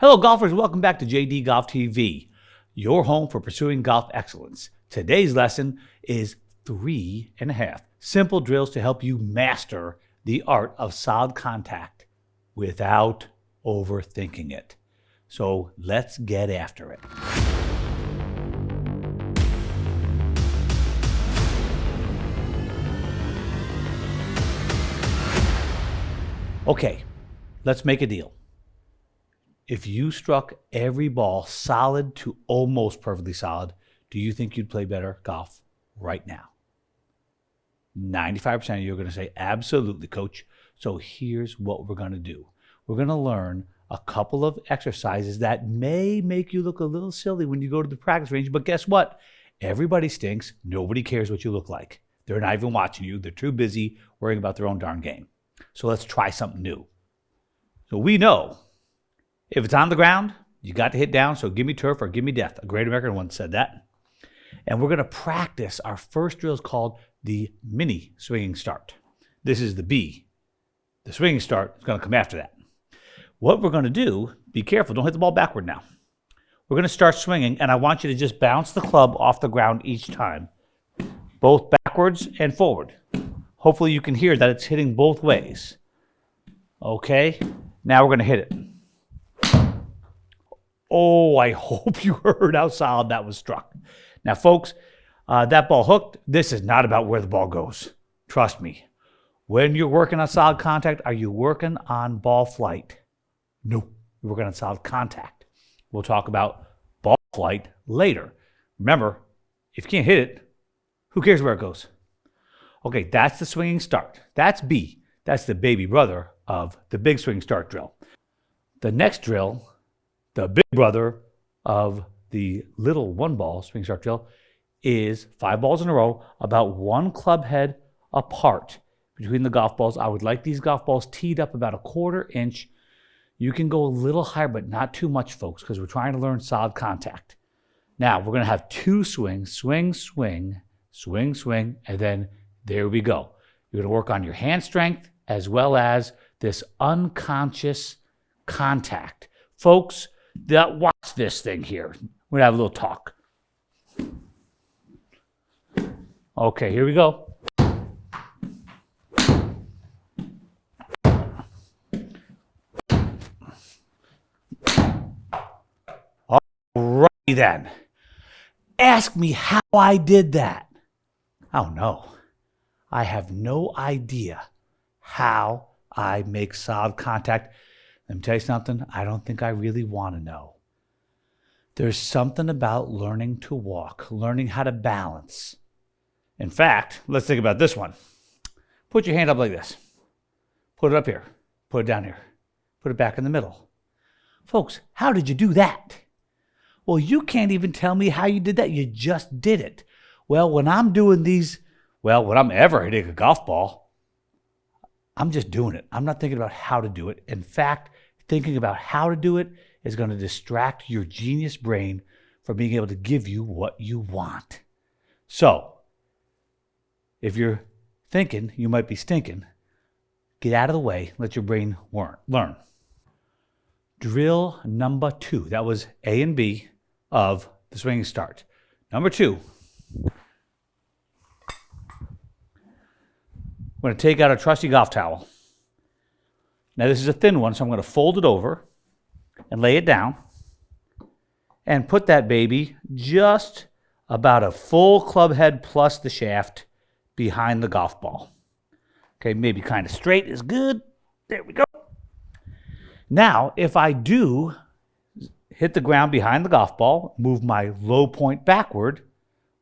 Hello golfers, welcome back to JD Golf TV, your home for pursuing golf excellence. Today's lesson is 3.5 simple drills to help you master the art of solid contact without overthinking it. So let's get after it. Okay, let's make a deal. If you struck every ball solid to almost perfectly solid, do you think you'd play better golf right now? 95% of you are going to say, absolutely, coach. So here's what we're going to do. We're going to learn a couple of exercises that may make you look a little silly when you go to the practice range, but guess what? Everybody stinks. Nobody cares what you look like. They're not even watching you. They're too busy worrying about their own darn game. So let's try something new. So we know if it's on the ground, you got to hit down, so give me turf or give me death. A great American once said that. And we're going to practice. Our first drill is called the mini swinging start. This is the B. The swinging start is going to come after that. What we're going to do, be careful, don't hit the ball backward now. We're going to start swinging, and I want you to just bounce the club off the ground each time, both backwards and forward. Hopefully you can hear that it's hitting both ways. Okay, now we're going to hit it. Oh, I hope you heard how solid that was struck. Now, folks, that ball hooked. This is not about where the ball goes. Trust me. When you're working on solid contact, are you working on ball flight? No, you're working on solid contact. We'll talk about ball flight later. Remember, if you can't hit it, who cares where it goes? Okay, that's the swinging start. That's B. That's the baby brother of the big swing start drill. The next drill, the big brother of the little one ball swing start drill, is 5 balls in a row, about 1 club head apart between the golf balls. I would like these golf balls teed up about 1/4 inch. You can go a little higher, but not too much, folks, because we're trying to learn solid contact. Now, we're going to have 2 swings, swing, swing, swing, swing, and then there we go. You're going to work on your hand strength as well as this unconscious contact. Folks, watch this thing here. We're going to have a little talk. Okay, here we go. Alrighty then. Ask me how I did that. Oh no. I have no idea how I make solid contact. Let me tell you something, I don't think I really want to know. There's something about learning to walk, learning how to balance. In fact, let's think about this one. Put your hand up like this. Put it up here. Put it down here. Put it back in the middle. Folks, how did you do that? Well, you can't even tell me how you did that. You just did it. Well, when I'm doing these, when I'm ever hitting a golf ball, I'm just doing it. I'm not thinking about how to do it. In fact, thinking about how to do it is going to distract your genius brain from being able to give you what you want. So, if you're thinking you might be stinking, get out of the way, let your brain learn. Drill number 2. That was A and B of the swinging start. Number 2. I'm going to take out a trusty golf towel. Now this is a thin one, so I'm going to fold it over and lay it down and put that baby just about a full club head plus the shaft behind the golf ball. Okay, maybe kind of straight is good. There we go. Now, if I do hit the ground behind the golf ball, move my low point backward,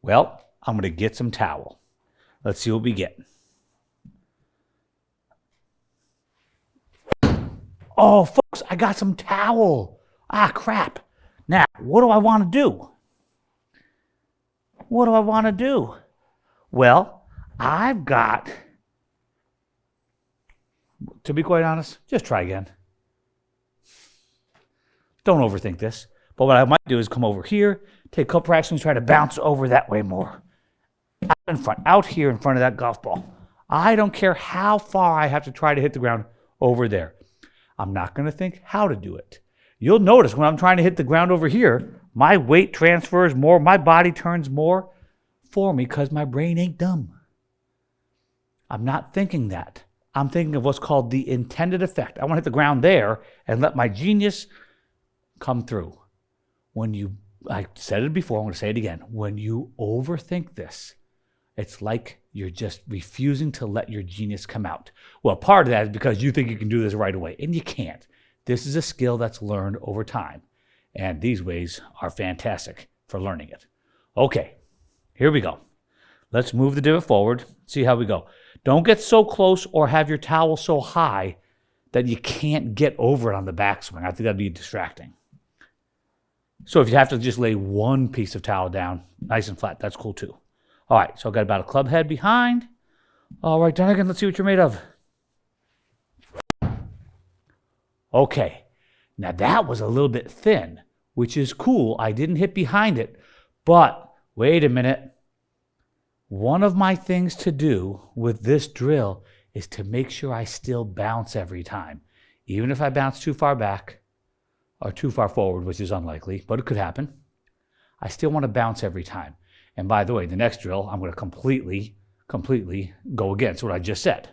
well, I'm going to get some towel. Let's see what we get. Oh, folks, I got some towel. Ah, crap. Now, what do I want to do? What do I want to do? Well, I've got, to be quite honest, just try again. Don't overthink this. But what I might do is come over here, take a couple fractions, try to bounce over that way more. Out here in front of that golf ball. I don't care how far I have to try to hit the ground over there. I'm not going to think how to do it. You'll notice when I'm trying to hit the ground over here, my weight transfers more, my body turns more for me because my brain ain't dumb. I'm not thinking that. I'm thinking of what's called the intended effect. I want to hit the ground there and let my genius come through. I said it before, I'm going to say it again. When you overthink this, it's like you're just refusing to let your genius come out. Well, part of that is because you think you can do this right away, and you can't. This is a skill that's learned over time, and these ways are fantastic for learning it. Okay, here we go. Let's move the divot forward, see how we go. Don't get so close or have your towel so high that you can't get over it on the backswing. I think that'd be distracting. So if you have to just lay one piece of towel down, nice and flat, that's cool too. All right, so I've got about a club head behind. All right, Dunigan, let's see what you're made of. Okay, now that was a little bit thin, which is cool. I didn't hit behind it, but wait a minute. One of my things to do with this drill is to make sure I still bounce every time. Even if I bounce too far back or too far forward, which is unlikely, but it could happen, I still want to bounce every time. And by the way, the next drill, I'm going to completely go against what I just said.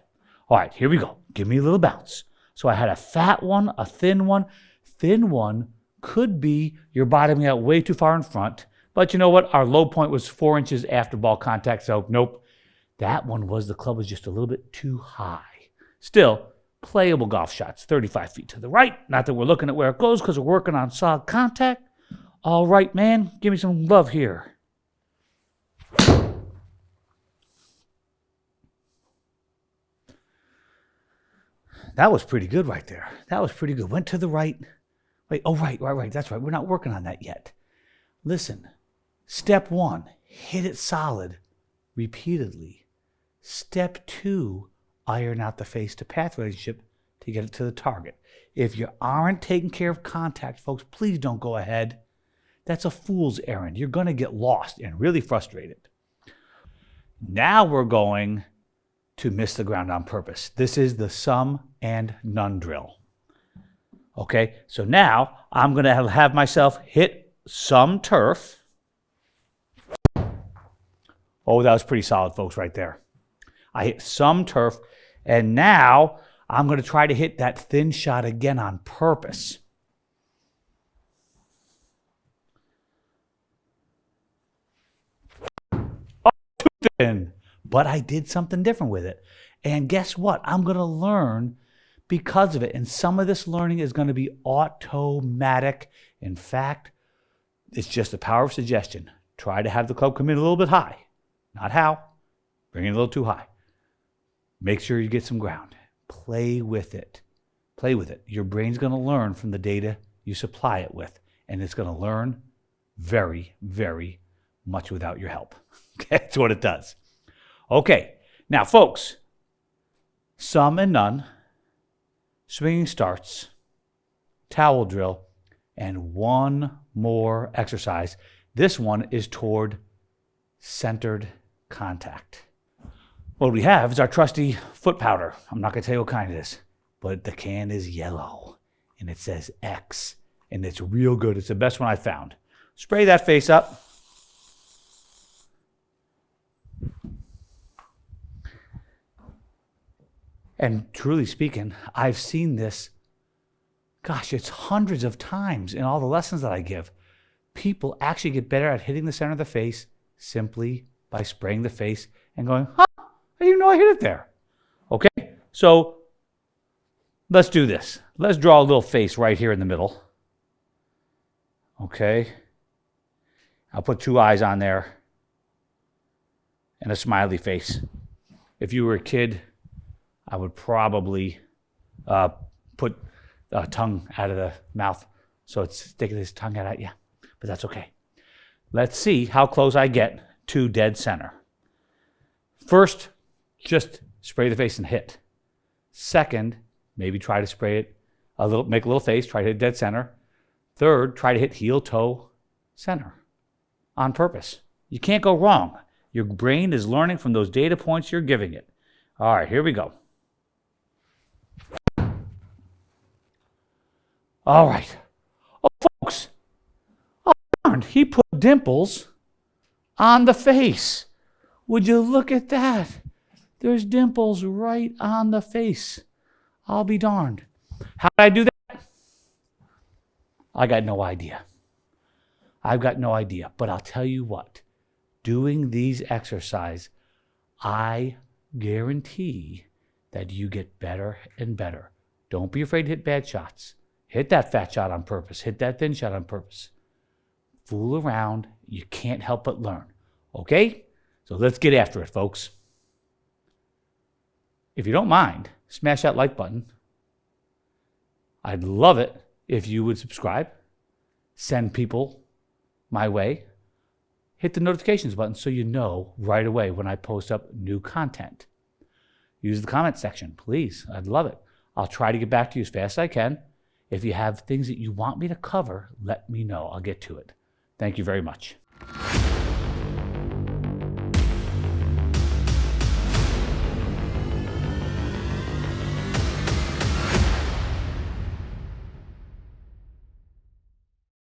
All right, here we go. Give me a little bounce. So I had a fat one, a thin one. Thin one could be you're bottoming out way too far in front. But you know what? Our low point was 4 inches after ball contact, so nope. That one was the club was just a little bit too high. Still, playable golf shots, 35 feet to the right. Not that we're looking at where it goes because we're working on solid contact. All right, man, give me some love here. That was pretty good right there. That was pretty good. Went to the right. Wait, oh, right. That's right. We're not working on that yet. Listen, step 1, hit it solid repeatedly. Step 2, iron out the face to path relationship to get it to the target. If you aren't taking care of contact, folks, please don't go ahead. That's a fool's errand. You're going to get lost and really frustrated. Now we're going to miss the ground on purpose. This is the some and none drill. Okay, so now I'm going to have myself hit some turf. Oh, that was pretty solid, folks, right there. I hit some turf, and now I'm going to try to hit that thin shot again on purpose. Oh, too thin. But I did something different with it. And guess what? I'm going to learn because of it. And some of this learning is going to be automatic. In fact, it's just the power of suggestion. Try to have the club come in a little bit high. Not how. Bring it a little too high. Make sure you get some ground. Play with it. Play with it. Your brain's going to learn from the data you supply it with. And it's going to learn very, very much without your help. That's what it does. Okay, now folks, some and none, swinging starts, towel drill, and one more exercise. This one is toward centered contact. What we have is our trusty foot powder. I'm not going to tell you what kind it is, but the can is yellow, and it says X, and it's real good. It's the best one I found. Spray that face up. And truly speaking, I've seen this, gosh, it's hundreds of times in all the lessons that I give. People actually get better at hitting the center of the face simply by spraying the face and going, huh, I didn't even know I hit it there. Okay, so let's do this. Let's draw a little face right here in the middle. Okay, I'll put 2 eyes on there and a smiley face. If you were a kid, I would probably put a tongue out of the mouth so it's sticking his tongue out at you, but that's okay. Let's see how close I get to dead center. First, just spray the face and hit. Second, maybe try to spray it a little, make a little face, try to hit dead center. Third, try to hit heel toe center on purpose. You can't go wrong. Your brain is learning from those data points you're giving it. All right, here we go. All right. he put dimples on the face. Would you look at that? There's dimples right on the face. I'll be darned. How did I do that? I got no idea. I've got no idea. But I'll tell you what, doing these exercises, I guarantee that you get better and better. Don't be afraid to hit bad shots. Hit that fat shot on purpose. Hit that thin shot on purpose. Fool around. You can't help but learn. Okay? So let's get after it, folks. If you don't mind, smash that like button. I'd love it if you would subscribe. Send people my way. Hit the notifications button so you know right away when I post up new content. Use the comment section, please. I'd love it. I'll try to get back to you as fast as I can. If you have things that you want me to cover, let me know. I'll get to it. Thank you very much.